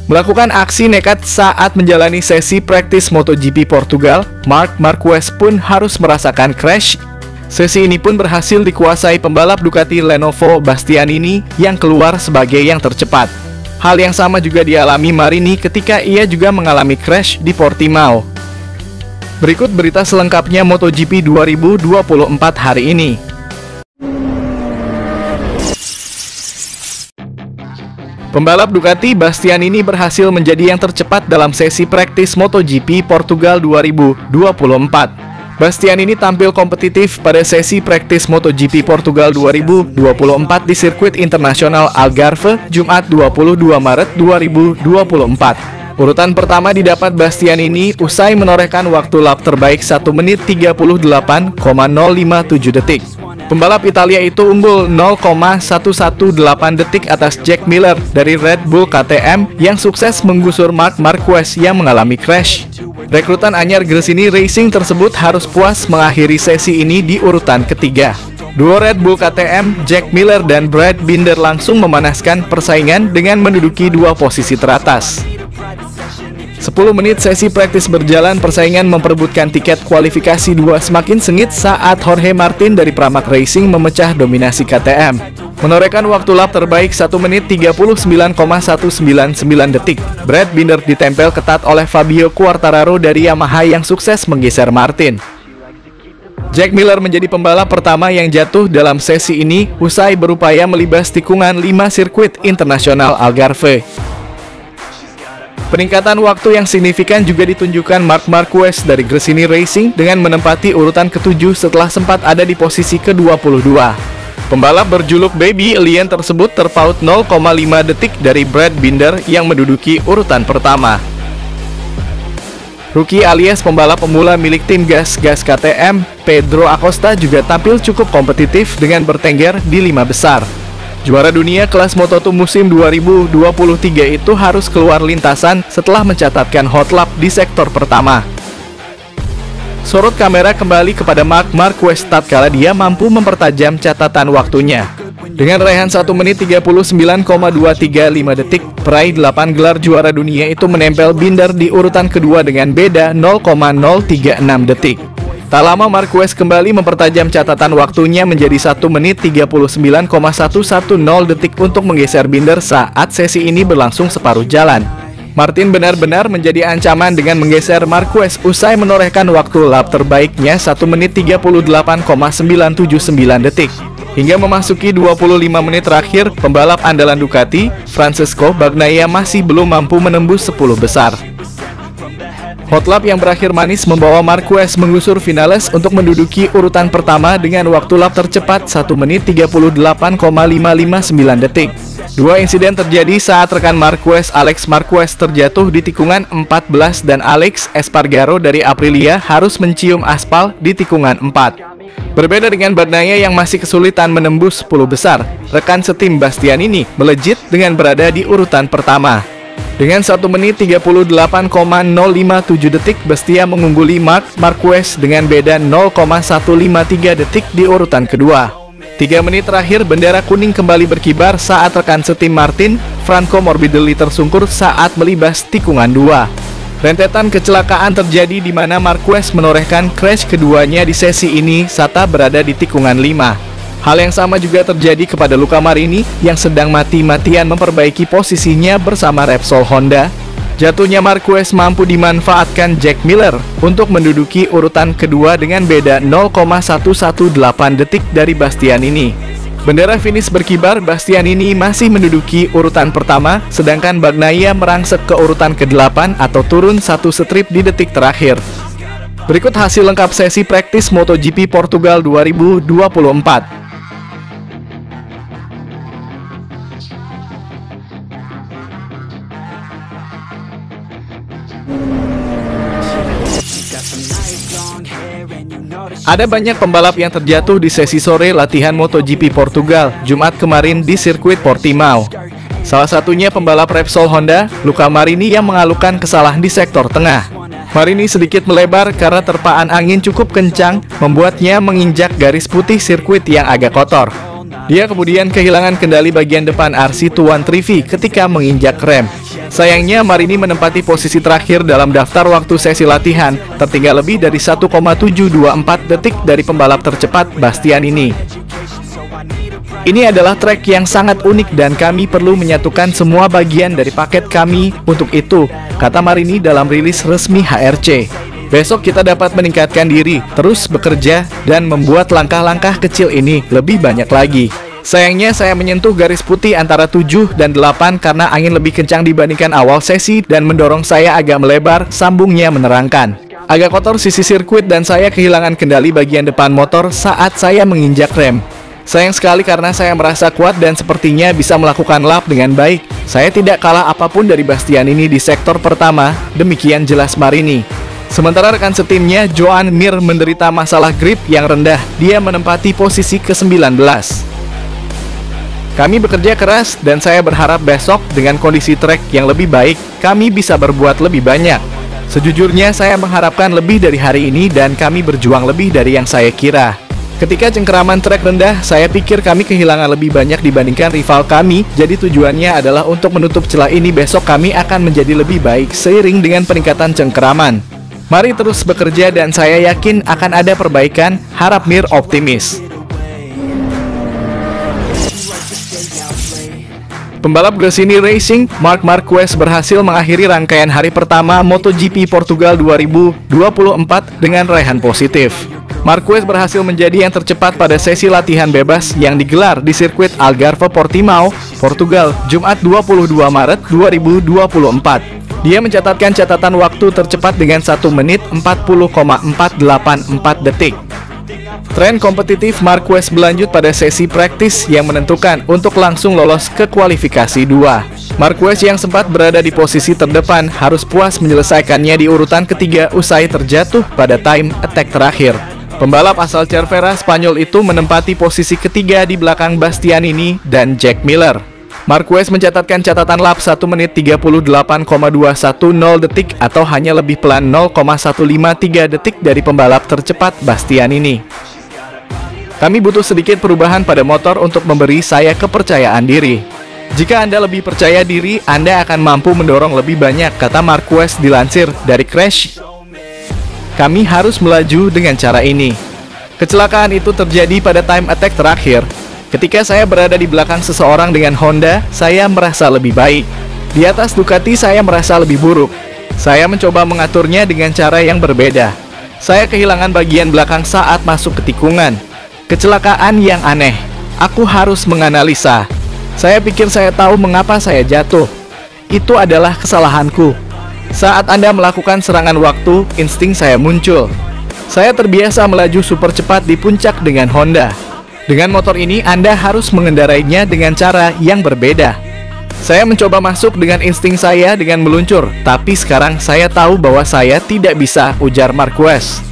Melakukan aksi nekat saat menjalani sesi praktis MotoGP Portugal, Marc Marquez pun harus merasakan crash. Sesi ini pun berhasil dikuasai pembalap Ducati Lenovo Bastianini yang keluar sebagai yang tercepat. Hal yang sama juga dialami Marini ketika ia juga mengalami crash di Portimao. Berikut berita selengkapnya MotoGP 2024 hari ini. Pembalap Ducati Bastianini berhasil menjadi yang tercepat dalam sesi praktis MotoGP Portugal 2024. Bastianini tampil kompetitif pada sesi praktis MotoGP Portugal 2024 di sirkuit internasional Algarve, Jumat 22 Maret 2024. Urutan pertama didapat Bastianini usai menorehkan waktu lap terbaik 1 menit 38,057 detik. Pembalap Italia itu unggul 0,118 detik atas Jack Miller dari Red Bull KTM yang sukses menggusur Marc Marquez yang mengalami crash. Rekrutan anyar Gresini Racing tersebut harus puas mengakhiri sesi ini di urutan ketiga. Duo Red Bull KTM, Jack Miller dan Brad Binder langsung memanaskan persaingan dengan menduduki dua posisi teratas. 10 menit sesi praktis berjalan, persaingan memperebutkan tiket kualifikasi 2 semakin sengit saat Jorge Martin dari Pramac Racing memecah dominasi KTM. Menorehkan waktu lap terbaik 1 menit 39,199 detik. Brad Binder ditempel ketat oleh Fabio Quartararo dari Yamaha yang sukses menggeser Martin. Jack Miller menjadi pembalap pertama yang jatuh dalam sesi ini usai berupaya melibas tikungan 5 sirkuit internasional Algarve. Peningkatan waktu yang signifikan juga ditunjukkan Marc Marquez dari Gresini Racing dengan menempati urutan ke-7 setelah sempat ada di posisi ke-22. Pembalap berjuluk Baby Alien tersebut terpaut 0,5 detik dari Brad Binder yang menduduki urutan pertama. Rookie alias pembalap pemula milik tim gas KTM, Pedro Acosta juga tampil cukup kompetitif dengan bertengger di 5 besar. Juara dunia kelas Moto2 musim 2023 itu harus keluar lintasan setelah mencatatkan hot lap di sektor pertama. Sorot kamera kembali kepada Marc Marquez tatkala dia mampu mempertajam catatan waktunya. Dengan raihan 1 menit 39,235 detik, peraih 8 gelar juara dunia itu menempel Binder di urutan kedua dengan beda 0,036 detik. Tak lama Marquez kembali mempertajam catatan waktunya menjadi 1 menit 39,110 detik untuk menggeser Binder saat sesi ini berlangsung separuh jalan. Martin benar-benar menjadi ancaman dengan menggeser Marquez usai menorehkan waktu lap terbaiknya 1 menit 38,979 detik. Hingga memasuki 25 menit terakhir, pembalap andalan Ducati, Francesco Bagnaia masih belum mampu menembus 10 besar. Hot lap yang berakhir manis membawa Marquez menggusur Vinales untuk menduduki urutan pertama dengan waktu lap tercepat 1 menit 38,559 detik. Dua insiden terjadi saat rekan Marquez, Alex Marquez terjatuh di tikungan 14 dan Alex Espargaro dari Aprilia harus mencium aspal di tikungan 4. Berbeda dengan Bagnaia yang masih kesulitan menembus 10 besar, rekan setim Bastianini melejit dengan berada di urutan pertama. Dengan 1 menit 38,057 detik, Bastia mengungguli Marc Marquez dengan beda 0,153 detik di urutan kedua. 3 menit terakhir, bendera kuning kembali berkibar saat rekan setim Martin, Franco Morbidelli tersungkur saat melibas tikungan 2. Rentetan kecelakaan terjadi di mana Marquez menorehkan crash keduanya di sesi ini serta berada di tikungan 5. Hal yang sama juga terjadi kepada Luca Marini yang sedang mati-matian memperbaiki posisinya bersama Repsol Honda. Jatuhnya Marquez mampu dimanfaatkan Jack Miller untuk menduduki urutan kedua dengan beda 0,118 detik dari Bastianini. Bendera finish berkibar, Bastianini masih menduduki urutan pertama, sedangkan Bagnaia merangsek ke urutan ke-8 atau turun 1 strip di detik terakhir. Berikut hasil lengkap sesi praktis MotoGP Portugal 2024. Ada banyak pembalap yang terjatuh di sesi sore latihan MotoGP Portugal, Jumat kemarin di sirkuit Portimao. Salah satunya pembalap Repsol Honda, Luca Marini yang mengalahkan kesalahan di sektor tengah. Marini sedikit melebar karena terpaan angin cukup kencang, membuatnya menginjak garis putih sirkuit yang agak kotor. Dia kemudian kehilangan kendali bagian depan RC Tuan Trivi ketika menginjak rem. Sayangnya Marini menempati posisi terakhir dalam daftar waktu sesi latihan, tertinggal lebih dari 1,724 detik dari pembalap tercepat Bastian ini. Ini adalah trek yang sangat unik dan kami perlu menyatukan semua bagian dari paket kami untuk itu, kata Marini dalam rilis resmi HRC. Besok kita dapat meningkatkan diri, terus bekerja, dan membuat langkah-langkah kecil ini lebih banyak lagi. Sayangnya saya menyentuh garis putih antara 7 dan 8 karena angin lebih kencang dibandingkan awal sesi dan mendorong saya agak melebar, sambungnya menerangkan. Agak kotor sisi sirkuit dan saya kehilangan kendali bagian depan motor saat saya menginjak rem. Sayang sekali karena saya merasa kuat dan sepertinya bisa melakukan lap dengan baik. Saya tidak kalah apapun dari Bastian ini di sektor pertama, demikian jelas Marini. Sementara rekan setimnya, Joan Mir menderita masalah grip yang rendah. Dia menempati posisi ke-19. Kami bekerja keras dan saya berharap besok dengan kondisi trek yang lebih baik, kami bisa berbuat lebih banyak. Sejujurnya saya mengharapkan lebih dari hari ini dan kami berjuang lebih dari yang saya kira. Ketika cengkeraman trek rendah, saya pikir kami kehilangan lebih banyak dibandingkan rival kami, jadi tujuannya adalah untuk menutup celah ini besok kami akan menjadi lebih baik seiring dengan peningkatan cengkeraman. Mari terus bekerja dan saya yakin akan ada perbaikan, harap Mir optimis. Pembalap Gresini Racing, Marc Marquez berhasil mengakhiri rangkaian hari pertama MotoGP Portugal 2024 dengan raihan positif. Marquez berhasil menjadi yang tercepat pada sesi latihan bebas yang digelar di sirkuit Algarve Portimao, Portugal, Jumat 22 Maret 2024. Dia mencatatkan catatan waktu tercepat dengan 1 menit 40,484 detik. Tren kompetitif Marquez berlanjut pada sesi praktis yang menentukan untuk langsung lolos ke kualifikasi 2. Marquez yang sempat berada di posisi terdepan harus puas menyelesaikannya di urutan ketiga usai terjatuh pada time attack terakhir. Pembalap asal Cervera Spanyol itu menempati posisi ketiga di belakang Bastianini dan Jack Miller. Marquez mencatatkan catatan lap 1 menit 38,210 detik atau hanya lebih pelan 0,153 detik dari pembalap tercepat Bastianini. Kami butuh sedikit perubahan pada motor untuk memberi saya kepercayaan diri. Jika Anda lebih percaya diri, Anda akan mampu mendorong lebih banyak, kata Marquez dilansir dari Crash. Kami harus melaju dengan cara ini. Kecelakaan itu terjadi pada time attack terakhir. Ketika saya berada di belakang seseorang dengan Honda, saya merasa lebih baik. Di atas Ducati saya merasa lebih buruk. Saya mencoba mengaturnya dengan cara yang berbeda. Saya kehilangan bagian belakang saat masuk ke tikungan. Kecelakaan yang aneh. Aku harus menganalisa. Saya pikir saya tahu mengapa saya jatuh. Itu adalah kesalahanku. Saat Anda melakukan serangan waktu, insting saya muncul. Saya terbiasa melaju super cepat di puncak dengan Honda. Dengan motor ini, Anda harus mengendarainya dengan cara yang berbeda. Saya mencoba masuk dengan insting saya dengan meluncur, tapi sekarang saya tahu bahwa saya tidak bisa, ujar Marquez.